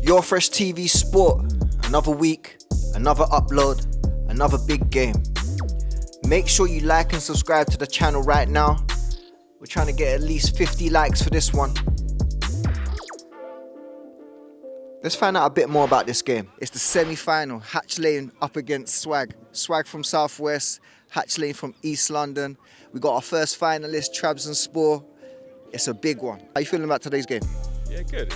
Urfreshtvsport, another week, another upload, another big game. Make sure you like and subscribe to the channel right now. We're trying to get at least 50 likes for this one. Let's find out a bit more about this game. It's the semi-final, Hatch Lane up against Swag. Swag from Southwest, Hatch Lane from East London. We got our first finalist, Trabzonspor. It's a big one. How you feeling about today's game? Yeah, good.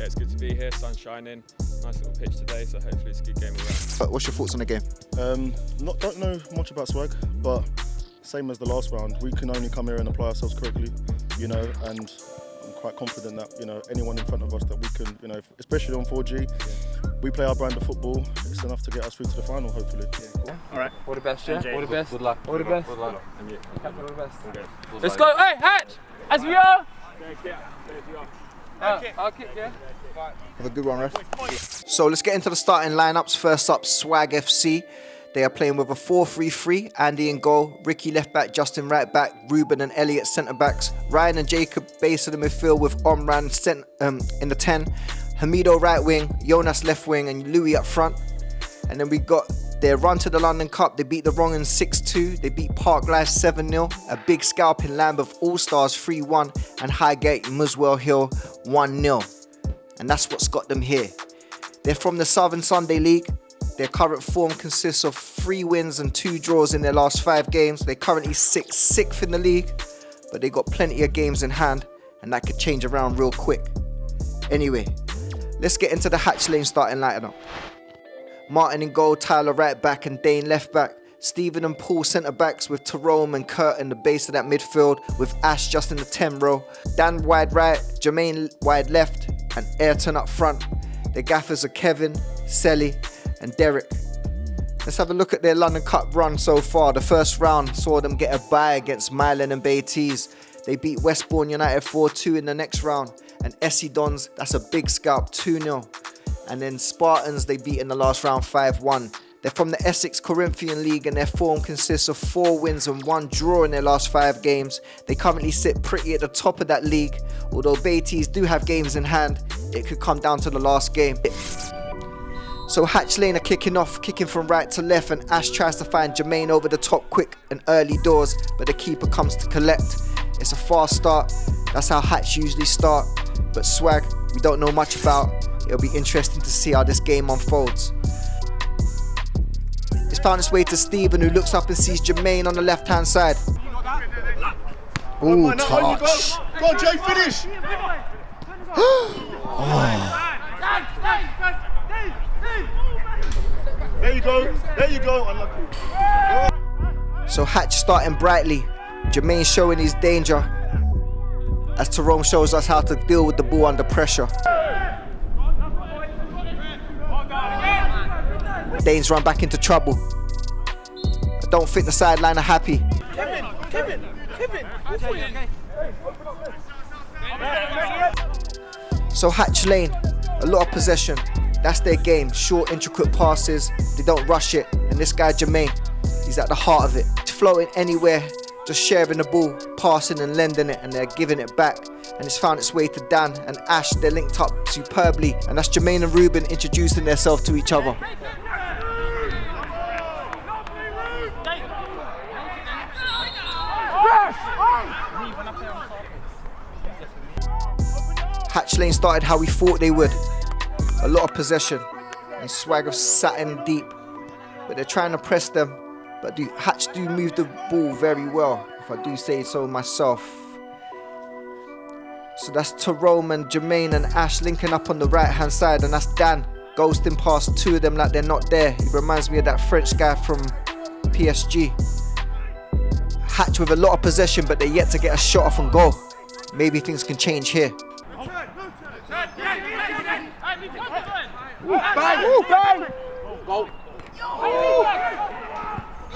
It's good to be here, sun's shining. Nice little pitch today, so hopefully it's a good game around. What's your thoughts on the game? Don't know much about Swag, but same as the last round, we can only come here and apply ourselves correctly, and I'm quite confident that, anyone in front of us that we can, especially on 4G, we play our brand of football, it's enough to get us through to the final, hopefully. Yeah, cool. All right. All the best, yeah? All the best. Good luck. All the best. Good luck. And you. Captain, all the best. Okay. Let's go. Hey, Hatch! As we are! I'll kick, yeah? Have a good one, ref. So let's get into the starting lineups. First up, Swag FC. They are playing with a 4-3-3. Andy in goal, Ricky left back, Justin right back, Ruben and Elliot centre backs, Ryan and Jacob base of the midfield with Omran in the 10, Hamido right wing, Jonas left wing, and Louis up front. And then we got their run to the London Cup. They beat the Wrong'uns 6-2. They beat Park Life 7-0. A big scalp in Lambeth All-Stars 3-1 and Highgate Muswell Hill 1-0. And that's what's got them here. They're from the Southern Sunday League. Their current form consists of 3 wins and 2 draws in their last 5 games. They're currently sixth in the league, but they got plenty of games in hand, and that could change around real quick. Anyway, let's get into the Hatch Lane starting lineup. Martin in goal, Tyler right back, and Dane left back. Stephen and Paul centre backs with Tyrone and Kurt in the base of that midfield, with Ash just in the 10 row. Dan wide right, Jermaine wide left, and Ayrton up front. The gaffers are Kevin, Selly, and Derek. Let's have a look at their London Cup run so far. The first round saw them get a bye against Milan and Beatties. They beat Westbourne United 4-2 in the next round. And Essie Dons, that's a big scalp, 2-0. And then Spartans, they beat in the last round 5-1. They're from the Essex Corinthian League, and their form consists of 4 wins and 1 draw in their last 5 games. They currently sit pretty at the top of that league. Although Beatties do have games in hand, it could come down to the last game. So Hatch Lane are kicking from right to left, and Ash tries to find Jermaine over the top quick and early doors, but the keeper comes to collect. It's a fast start. That's how Hatch usually start. But Swag, we don't know much about. It'll be interesting to see how this game unfolds. It's found its way to Stephen, who looks up and sees Jermaine on the left-hand side. Ooh, touch. Go on, Jay, finish! There you go, unlucky. So Hatch starting brightly, Jermaine showing his danger, as Tyrone shows us how to deal with the ball under pressure. Dane's run back into trouble. I don't think the sideline are happy. Kevin. So Hatch Lane, a lot of possession. That's their game. Short, intricate passes. They don't rush it. And this guy Jermaine, he's at the heart of it. Floating anywhere, just sharing the ball, passing and lending it, and they're giving it back. And it's found its way to Dan and Ash. They're linked up superbly. And that's Jermaine and Ruben introducing themselves to each other. Hatch Lane started how we thought they would. A lot of possession, and Swag have sat in deep, but they're trying to press them. But Hatch do move the ball very well, if I do say so myself. So that's Tyrone and Jermaine and Ash linking up on the right hand side, and that's Dan ghosting past 2 of them like they're not there. He reminds me of that French guy from PSG. Hatch with a lot of possession, but they're yet to get a shot off and goal. Maybe things can change here. Bang! Ooh, bang! Goal.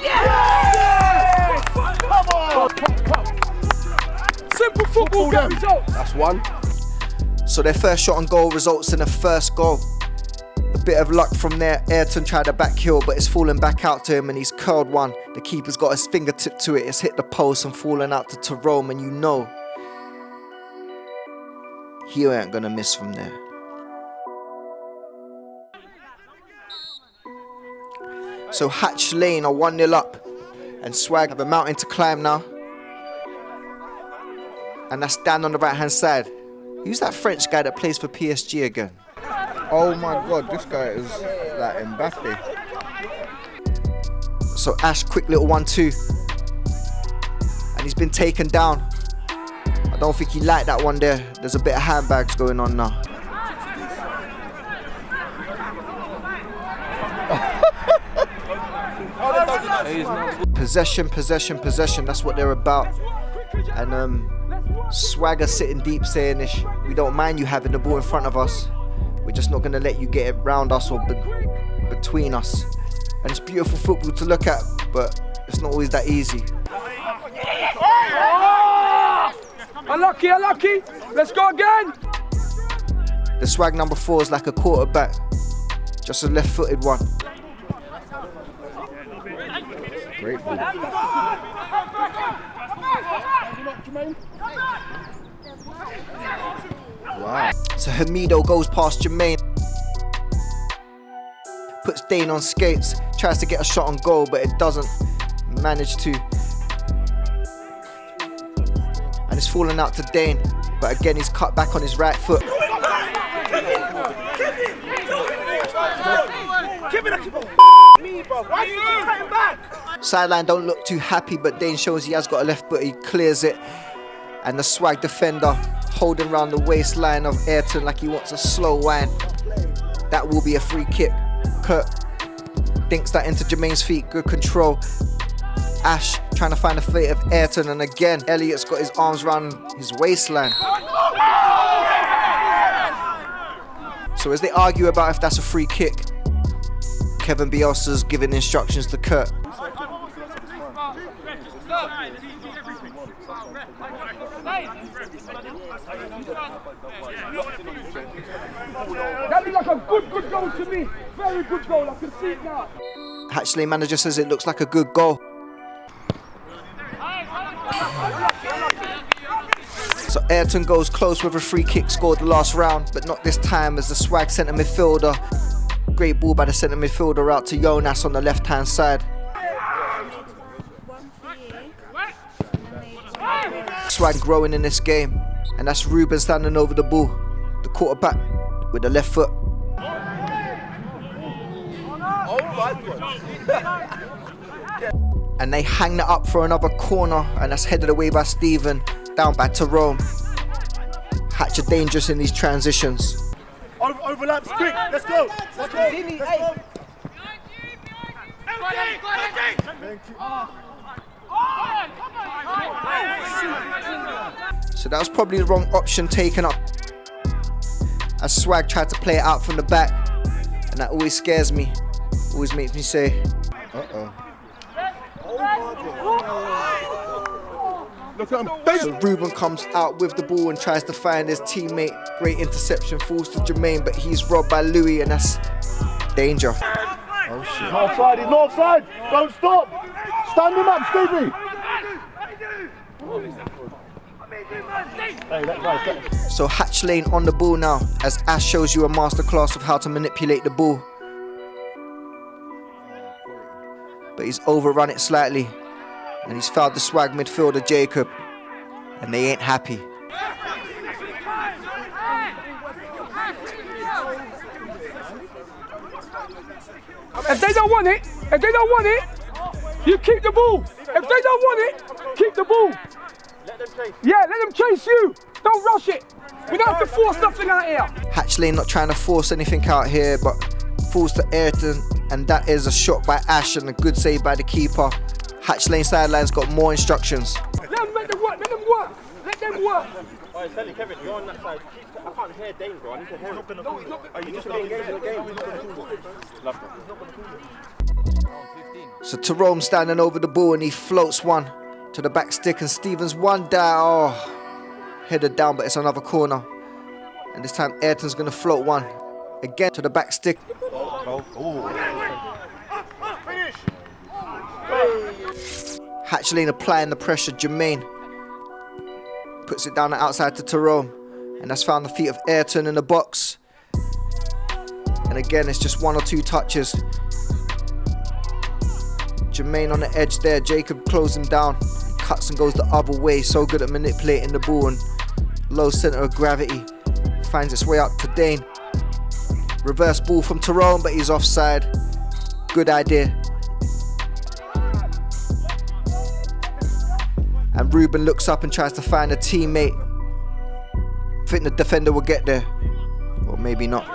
Yeah! Come on! Simple football get results. That's one. So their first shot on goal results in a first goal. The bit of luck from there. Ayrton tried a back heel, but it's fallen back out to him and he's curled one. The keeper's got his fingertip to it. It's hit the post and fallen out to Tyrone, and you know he ain't gonna miss from there. So Hatch Lane are 1-0 up, and Swag have a mountain to climb now. And that's Dan on the right hand side. Who's that French guy that plays for PSG again? Oh my god, this guy is like Mbappe. So Ash, quick little 1-2. And he's been taken down. I don't think he liked that one there. There's a bit of handbags going on now. Possession, possession, possession. That's what they're about. And Swagger sitting deep saying this, we don't mind you having the ball in front of us. We're just not going to let you get it round us or between us. And it's beautiful football to look at, but it's not always that easy. Unlucky, unlucky. Let's go again. The Swag number 4 is like a quarterback, just a left-footed one. Great ball. Wow. So Hamido goes past Jermaine, puts Dane on skates, tries to get a shot on goal, but it doesn't manage to. And it's fallen out to Dane, but again he's cut back on his right foot. Sideline don't look too happy, but Dane shows he has got a left foot, he clears it. And the Swag defender holding around the waistline of Ayrton like he wants a slow wind. That will be a free kick. Kurt dinks that into Jermaine's feet, good control. Ash trying to find the fate of Ayrton, and again Elliot's got his arms around his waistline. So as they argue about if that's a free kick, Kevin Bielsa's giving instructions to Kurt. That looked like a good goal to me. Very good goal. I can see it now. Hatchley manager says it looks like a good goal. So Ayrton goes close with a free kick scored the last round, but not this time as the Swag centre midfielder. Great ball by the centre midfielder out to Jonas on the left hand side. Swag growing in this game, and that's Ruben standing over the ball, the quarterback with the left foot. And they hang that up for another corner, and that's headed away by Stephen, down back to Rome. Hatch are dangerous in these transitions. Overlaps, quick, let's go. Let's go. So that was probably the wrong option taken up, as Swag tried to play it out from the back, and that always scares me, always makes me say, Uh-oh. Look at him. So Ruben comes out with the ball and tries to find his teammate. Great interception, falls to Jermaine, but he's robbed by Louis, and that's danger. Oh shit. North side, he's north side. Don't stop. Stand him up, Stevie. Hey, that guy. So Hatch Lane on the ball now, as Ash shows you a masterclass of how to manipulate the ball. But he's overrun it slightly, and he's fouled the Swag midfielder Jacob, and they ain't happy. If they don't want it, you keep the ball. If they don't want it, keep the ball. Let them chase. Yeah, let them chase you. Don't rush it. We don't have to force nothing out here. Hatch Lane not trying to force anything out here, but falls to Ayrton, and that is a shot by Ash and a good save by the keeper. Hatch Lane sideline's got more instructions. Let them work. Let them work. Let them work. Alright, Sally, Kevin, you're on that side. I can't hear Dane, bro. I need to hear him. Are you just going to engage in the game? Love that. So Tyrone standing over the ball, and he floats one to the back stick, and Stevens one down. Oh, headed down, but it's another corner. And this time Ayrton's going to float one. Again to the back stick. Hatchlane applying the pressure. Jermaine puts it down the outside to Tyrone. And that's found the feet of Ayrton in the box. And again, it's just 1 or 2 touches. Jermaine on the edge there. Jacob closed him down. He cuts and goes the other way. So good at manipulating the ball and low center of gravity. Finds its way up to Dane. Reverse ball from Tyrone, but he's offside. Good idea. And Ruben looks up and tries to find a teammate. I think the defender will get there. Or maybe not.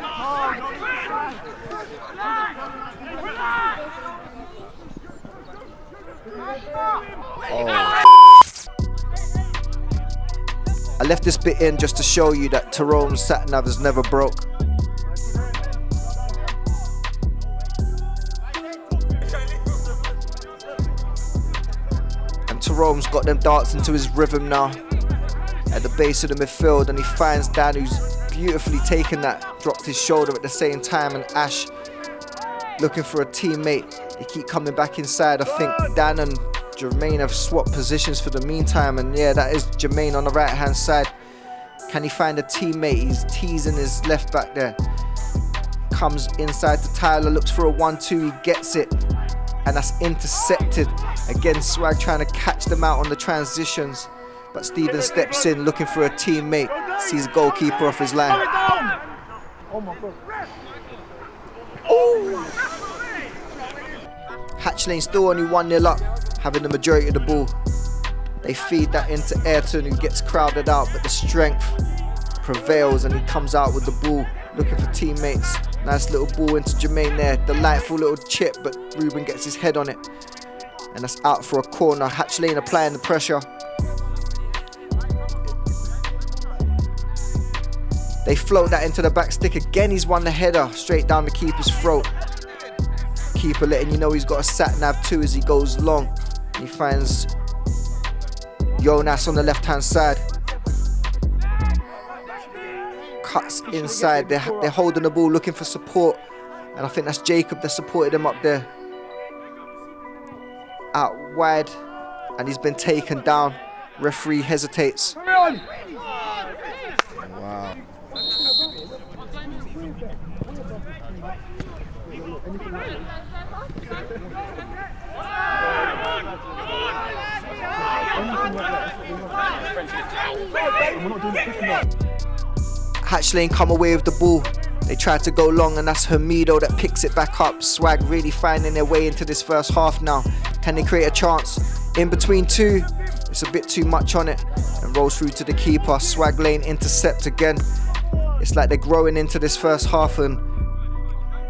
I left this bit in just to show you that Tyrone's sat-nav has never broke. And Tyrone's got them darts into his rhythm now at the base of the midfield, and he finds Dan, who's beautifully taken that, dropped his shoulder at the same time, and Ash looking for a teammate. They keep coming back inside. I think Dan and Jermaine have swapped positions for the meantime, and yeah, that is Jermaine on the right hand side. Can he find a teammate? He's teasing his left back there. Comes inside to Tyler, looks for a 1-2, he gets it, and that's intercepted. Again, Swag trying to catch them out on the transitions, but Steven steps in looking for a teammate. Sees a goalkeeper off his line. Oh my God. Hatchlane still only 1-0 up, having the majority of the ball. They feed that into Ayrton, who gets crowded out, but the strength prevails and he comes out with the ball, looking for teammates. Nice little ball into Jermaine there. Delightful little chip, but Ruben gets his head on it. And that's out for a corner. Hatchlane applying the pressure. They float that into the back stick. Again, he's won the header straight down the keeper's throat. Keeper letting you know he's got a sat-nav too as he goes long. He finds Jonas on the left-hand side. Cuts inside. They're holding the ball, looking for support. And I think that's Jacob that supported him up there. Out wide. And he's been taken down. Referee hesitates. Wow. Hatchlane come away with the ball. They try to go long, and that's Hamido that picks it back up. Swag really finding their way into this first half now. Can they create a chance? In between two, it's a bit too much on it, and rolls through to the keeper. Swag lane intercept again. It's like they're growing into this first half and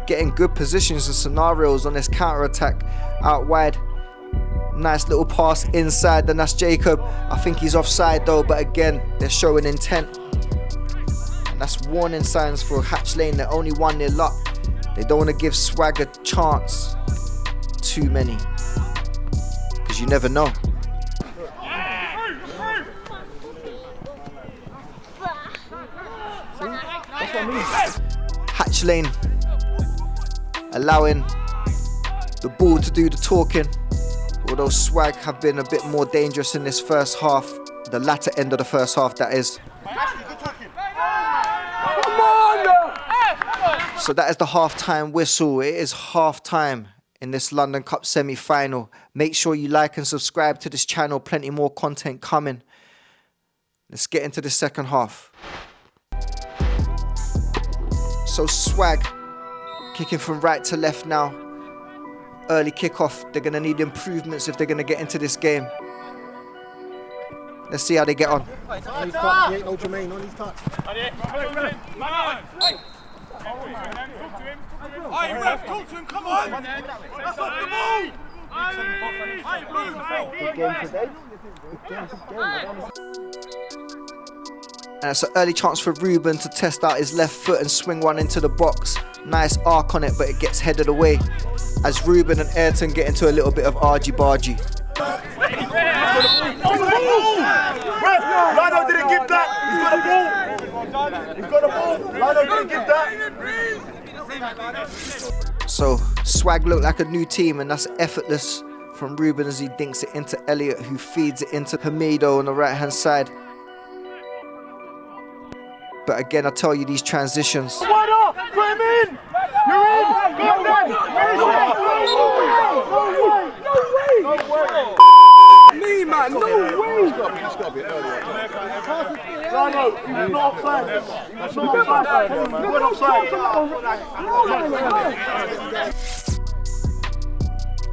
getting good positions and scenarios on this counter-attack out wide. Nice little pass inside, then that's Jacob. I think he's offside though, but again, they're showing intent. And that's warning signs for Hatchlane. They're only 1-0 up. They don't want to give Swag a chance. Too many. Because you never know. Hatchlane allowing the ball to do the talking, although Swag have been a bit more dangerous in this first half, the latter end of the first half that is. So that is the half-time whistle. It is half-time in this London Cup semi-final. Make sure you like and subscribe to this channel, plenty more content coming. Let's get into the second half. So Swag kicking from right to left now. Early kickoff. They're going to need improvements if they're going to get into this game. Let's see how they get on. On his touch, he ain't no Jermaine, on his touch. Hey, ref, talk to him, come on! That's off the ball! Good game today. And it's an early chance for Ruben to test out his left foot and swing one into the box. Nice arc on it, but it gets headed away as Ruben and Ayrton get into a little bit of argy-bargy. Lino didn't give that! He's got a ball! He's got a ball! Lino didn't give that! So Swag looked like a new team, and that's effortless from Ruben as he dinks it into Elliot, who feeds it into Hamido on the right hand side. But again, I tell you, these transitions. Wide up! Put him in! You're in! Go on! No way! Me, man, no way! It's got to be earlier. No, he's not offside. He's not offside. He's not offside.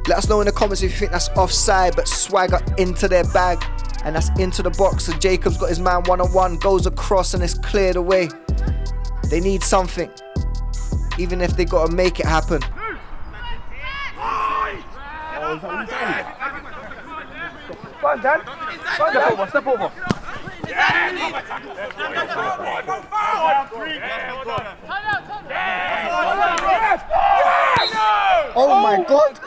Let us know in the comments if you think that's offside, but Swag are into their bag, and that's into the box. So Jacob's got his man one-on-one, goes across, and it's cleared away. They need something, even if they got to make it happen. Go on, Dan. Step over. Oh my God!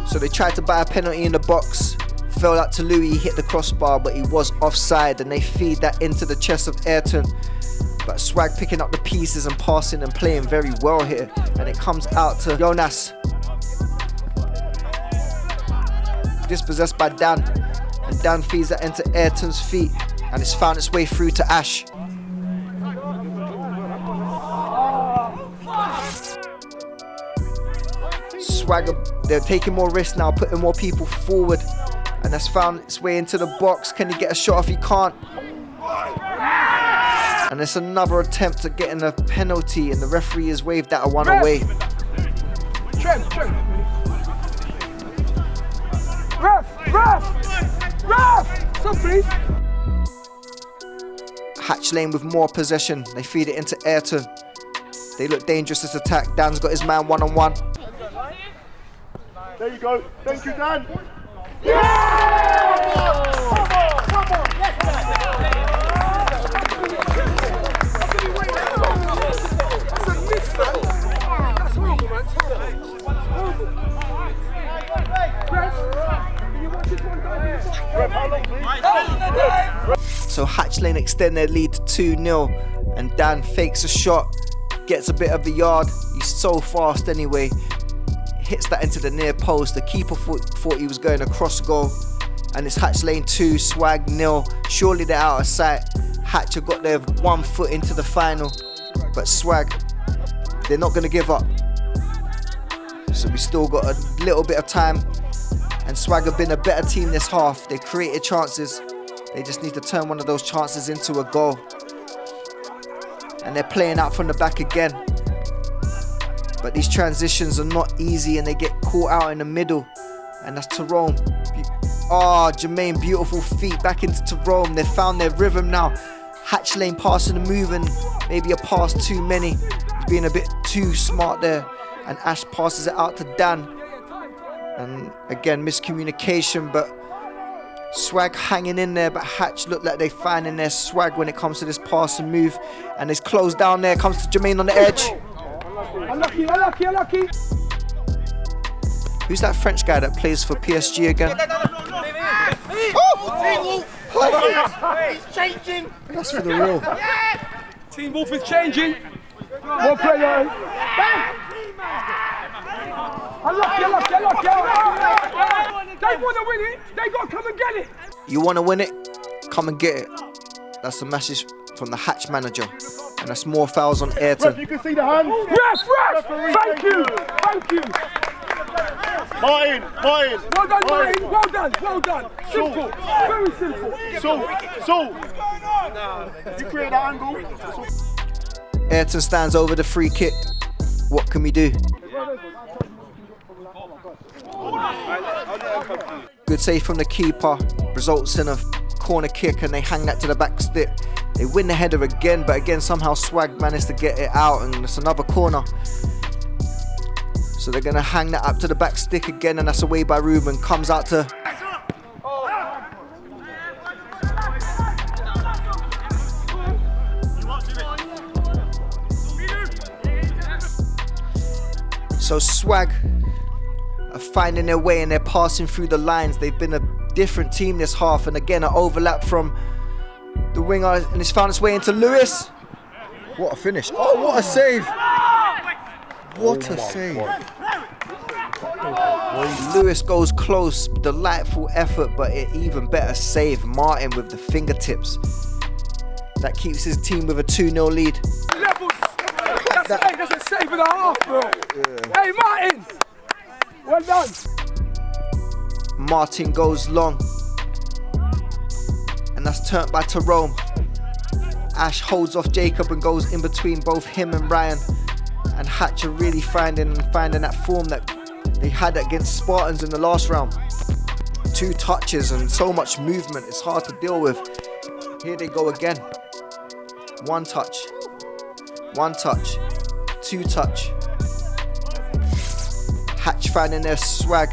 So they tried to buy a penalty in the box. Fell out to Louis, he hit the crossbar, but he was offside, and they feed that into the chest of Ayrton. But Swag picking up the pieces and passing and playing very well here, and it comes out to Jonas. Dispossessed by Dan, and Dan feeds that into Ayrton's feet, and it's found its way through to Ash. Swagger, they're taking more risks now, putting more people forward, and that's found its way into the box. Can he get a shot off? He can't. And it's another attempt at getting a penalty, and the referee has waved that one away. Ref! So please. Hatch Lane with more possession. They feed it into Ayrton. They look dangerous this attack. Dan's got his man one-on-one. There you go. Thank you, Dan. So Hatch Lane extend their lead to 2-0, and Dan fakes a shot, gets a bit of the yard. He's so fast anyway. Hits that into the near post. The keeper thought he was going across goal, and it's Hatch Lane 2, Swag 0. Surely they're out of sight. Hatch have got their 1 foot into the final, but Swag, they're not going to give up. So we still got a little bit of time, and Swag have been a better team this half. They created chances. They just need to turn one of those chances into a goal. And they're playing out from the back again. But these transitions are not easy, and they get caught out in the middle. And that's Tyrone. Jermaine, beautiful feet back into Tyrone. They've found their rhythm now. Hatch Lane passing and moving. Maybe a pass too many. He's being a bit too smart there. And Ash passes it out to Dan. And again, miscommunication, but Swag hanging in there, but Hatch look like they're finding their swag when it comes to this pass and move. And it's closed down there, comes to Jermaine on the edge. Unlucky. Who's that French guy that plays for PSG again? He's changing. That's for the real. Team Wolf is changing. One player. Unlucky. They want to win it. They got to come and get it. You want to win it? Come and get it. That's the message from the Hatch manager. And that's more fouls on Ayrton. You can see the hands. Ref! Thank you. Martin. Well done, Martin. Well done. Simple. Very simple. So. You create that angle. Ayrton stands over the free kick. What can we do? Good save from the keeper. Results in a corner kick, and they hang that to the back stick. They win the header again, but again somehow Swag managed to get it out, and it's another corner. So they're going to hang that up to the back stick again, and that's away by Ruben. Comes out to... So Swag are finding their way, and they're passing through the lines. They've been a different team this half, and again an overlap from the winger, and it's found its way into Lewis. What a finish. Oh, what a save. What a save. Lewis goes close, delightful effort, but an even better save. Martin with the fingertips. That keeps his team with a 2-0 lead. Levels. That's a save and a half, bro. Yeah. Hey, Martin. Well done. Martin goes long. And that's turned by Tyrone. Ash holds off Jacob and goes in between both him and Ryan. And Hatch are really finding that form that they had against Spartans in the last round. 2 touches and so much movement, it's hard to deal with. Here they go again. 1 touch, 1 touch, 2 touch. Hatch finding their swag.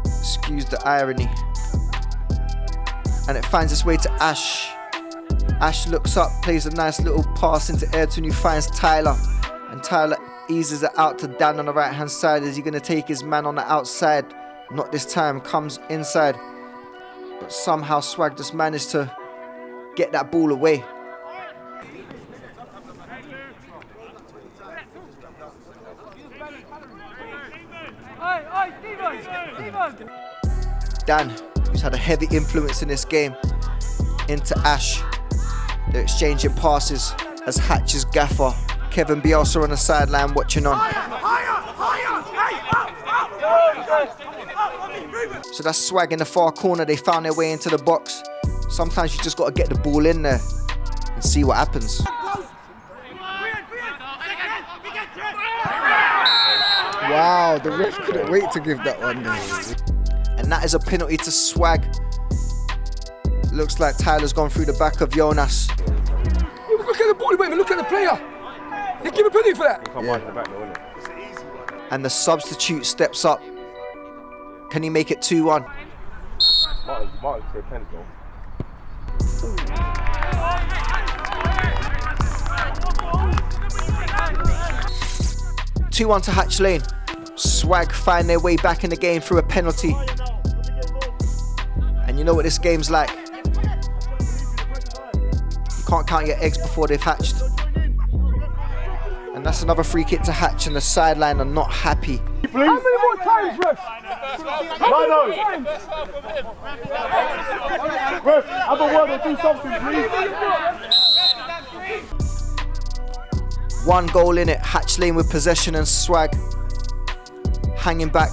Excuse the irony. And it finds its way to Ash. Ash looks up, plays a nice little pass into Ayrton, who finds Tyler. And Tyler eases it out to Dan on the right hand side. Is he going to take his man on the outside? Not this time, comes inside. But somehow Swag just managed to get that ball away. Dan, who's had a heavy influence in this game, into Ash. They're exchanging passes as Hatch's gaffer, Kevin Bielsa, on the sideline watching on. So that's Swag in the far corner. They found their way into the box. Sometimes you just got to get the ball in there and see what happens. Wow, the ref couldn't wait to give that one. And that is a penalty to Swag. Looks like Tyler's gone through the back of Jonas. Look at the ball, wait, look at the player. They give a penalty for that. And the substitute steps up. Can he make it 2-1? Martin said 10 though. 2-1 to Hatch Lane. Swag find their way back in the game through a penalty. And you know what this game's like. You can't count your eggs before they've hatched. And that's another free kick to Hatch, and the sideline are not happy. How many more times, ref? How many times? Ref, have a word and do something, please. 1 goal in it. Hatch Lane with possession and Swag hanging back,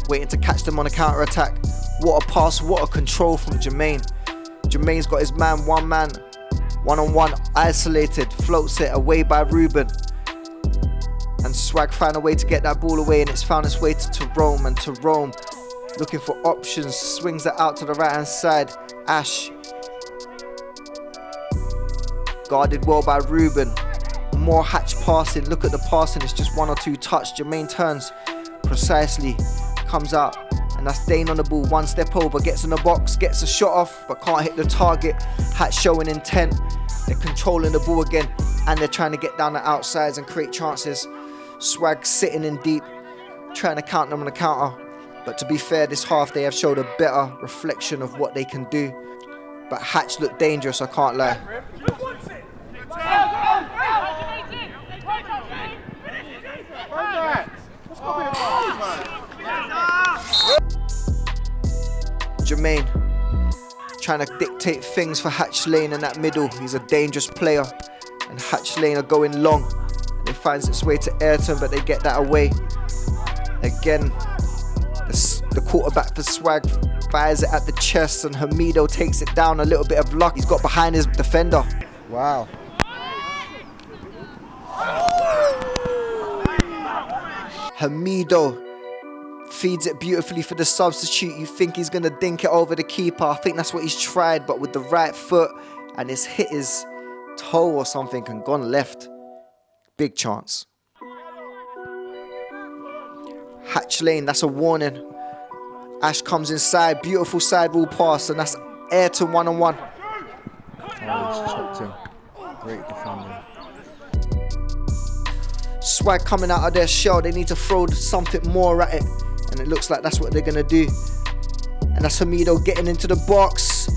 waiting to catch them on a counter-attack. What a pass, what a control from Jermaine. Jermaine's got his man, one-on-one, isolated, floats it away by Ruben. And Swag found a way to get that ball away, and it's found its way to Tyrone, and Tyrone looking for options, swings it out to the right-hand side. Ash, guarded well by Ruben. More Hatch passing, look at the passing, it's just 1 or 2 touch. Jermaine turns precisely, comes out, and that's Dane on the ball, 1 step over, gets in the box, gets a shot off, but can't hit the target. Hatch showing intent, they're controlling the ball again, and they're trying to get down the outsides and create chances. Swag sitting in deep, trying to count them on the counter. But to be fair, this half they have showed a better reflection of what they can do. But Hatch looked dangerous, I can't lie. Jermaine trying to dictate things for Hatch Lane in that middle. He's a dangerous player, and Hatch Lane are going long. And it finds its way to Ayrton, but they get that away. Again, the quarterback for Swag fires it at the chest, and Hamido takes it down. A little bit of luck. He's got behind his defender. Wow. Hamido feeds it beautifully for the substitute. You think he's going to dink it over the keeper. I think that's what he's tried, but with the right foot, and it's hit his toe or something and gone left. Big chance. Hatch Lane, that's a warning. Ash comes inside, beautiful sidewall pass, and that's Ayrton 1-on-1. Oh, he's choked him. Great defending. Swag coming out of their shell. They need to throw something more at it, and it looks like that's what they're gonna do. And that's Hamido getting into the box.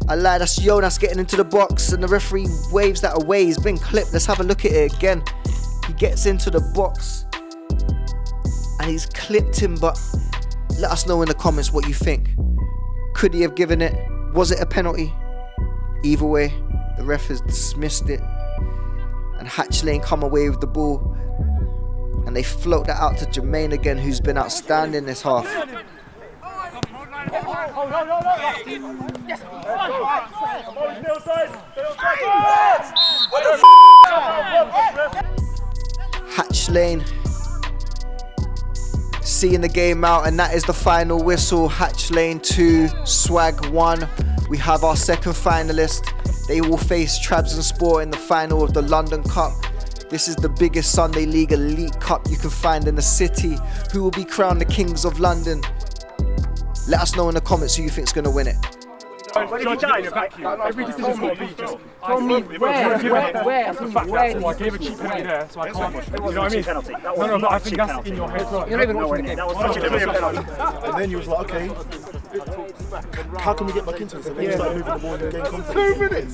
I lied, that's Jonas getting into the box and the referee waves that away. He's been clipped. Let's have a look at it again. He gets into the box and he's clipped him, but let us know in the comments what you think. Could he have given it? Was it a penalty? Either way, the ref has dismissed it and Hatch Lane come away with the ball and they float that out to Jermaine again, who's been outstanding this half. Hatch Lane seeing the game out, and that is the final whistle. Hatch Lane 2, Swag 1. We have our second finalist. They will face Trabzonspor in the final of the London Cup. This is the biggest Sunday League Elite Cup you can find in the city. Who will be crowned the Kings of London? Let us know in the comments who you think is going to win it. Every decision's got to be just tell me where. I gave a cheap penalty there, so I can't. You know what I mean? No, but I think that's in your head. You're not even watching the game. That was such a clear penalty. And then you was like, okay, how can we get back into this? And then you started moving the ball and gain confidence. 2 minutes!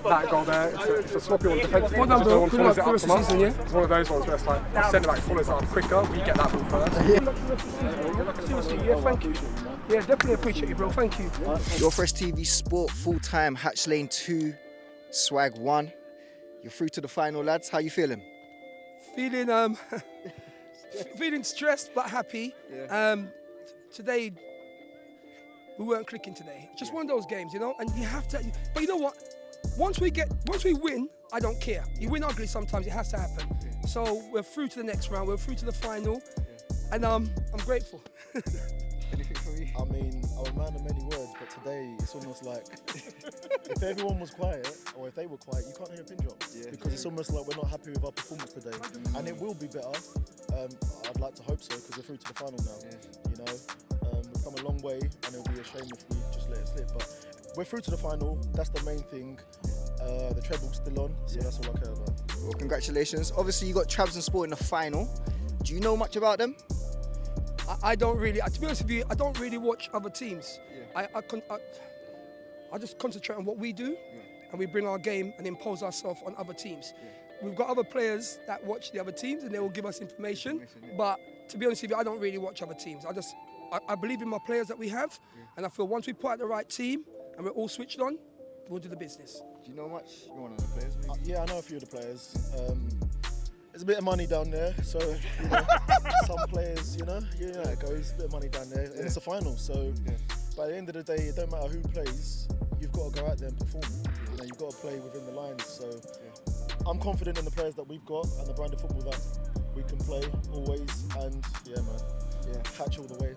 That goal there, it's a sloppy one defensively. Well done, bro. It's one of those ones where it's like, the centre back follows up quicker, we get that ball first. Yeah, thank you. Yeah, definitely appreciate you, bro. Thank you. Urfreshtvsport full-time, Hatch Lane 2, Swag 1. You're through to the final, lads. How you feeling? Feeling feeling stressed but happy. Yeah. Today we weren't clicking today. Just one of those games, you know. And you have to. But you know what? Once we win, I don't care. You win ugly sometimes. It has to happen. Yeah. So we're through to the next round. We're through to the final, and I'm grateful. Anything from you? I mean, I'm a man of many words, but today it's almost like if everyone was quiet, or if they were quiet, you can't hear a pin drop. Yeah. Because it's almost like we're not happy with our performance today. And it will be better. I'd like to hope so, because we're through to the final now. Yeah. You know, we've come a long way, and it would be a shame if we just let it slip. But we're through to the final, that's the main thing. The treble's still on, so that's all I care about. Well, congratulations. Obviously, you got Trabzonspor in the final. Do you know much about them? I don't really, to be honest with you, I don't really watch other teams. Yeah. I just concentrate on what we do, and we bring our game and impose ourselves on other teams. Yeah. We've got other players that watch the other teams and they will give us information. But to be honest with you, I don't really watch other teams. I believe in my players that we have, and I feel once we put out the right team and we're all switched on, we'll do the business. Do you know much? You're one of the players, maybe? Yeah, I know a few of the players. There's a bit of money down there, so you know, some players, you know how it goes. A bit of money down there, and it's a final. So, but at the end of the day, it don't matter who plays. You've got to go out there and perform. You know, you've got to play within the lines. So, I'm confident in the players that we've got and the brand of football that we can play always. And Hatch all the way.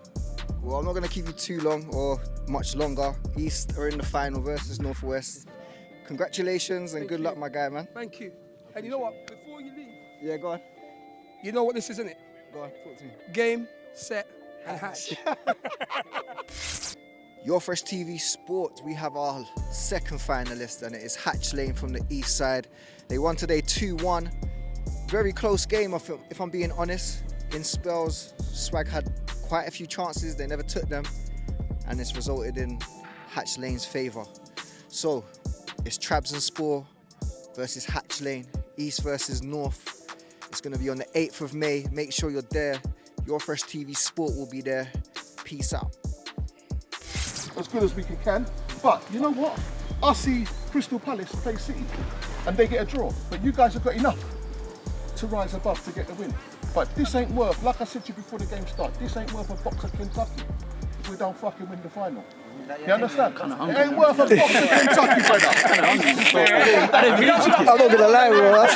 Well, I'm not going to keep you too long or much longer. East are in the final versus Northwest. Congratulations and good luck, my guy, man. Thank you. And you know what? Before you leave. Yeah, go on. You know what this is, isn't it? Go on, talk to me. Game, set, and hatch. Urfreshtvsport, we have our second finalist, and it is Hatch Lane from the east side. They won today 2-1. Very close game, if I'm being honest. In spells, Swag had quite a few chances, they never took them, and it's resulted in Hatch Lane's favour. So, it's Trabzonspor versus Hatch Lane, East versus North. It's going to be on the 8th of May. Make sure you're there. Urfreshtvsport will be there. Peace out. As good as we can. But you know what? I see Crystal Palace play City and they get a draw. But you guys have got enough to rise above to get the win. But this ain't worth, like I said to you before the game started, this ain't worth a box of Kentucky if we don't fucking win the final. You understand? It ain't worth a box of Kentucky, brother. I'm not going to lie, bro.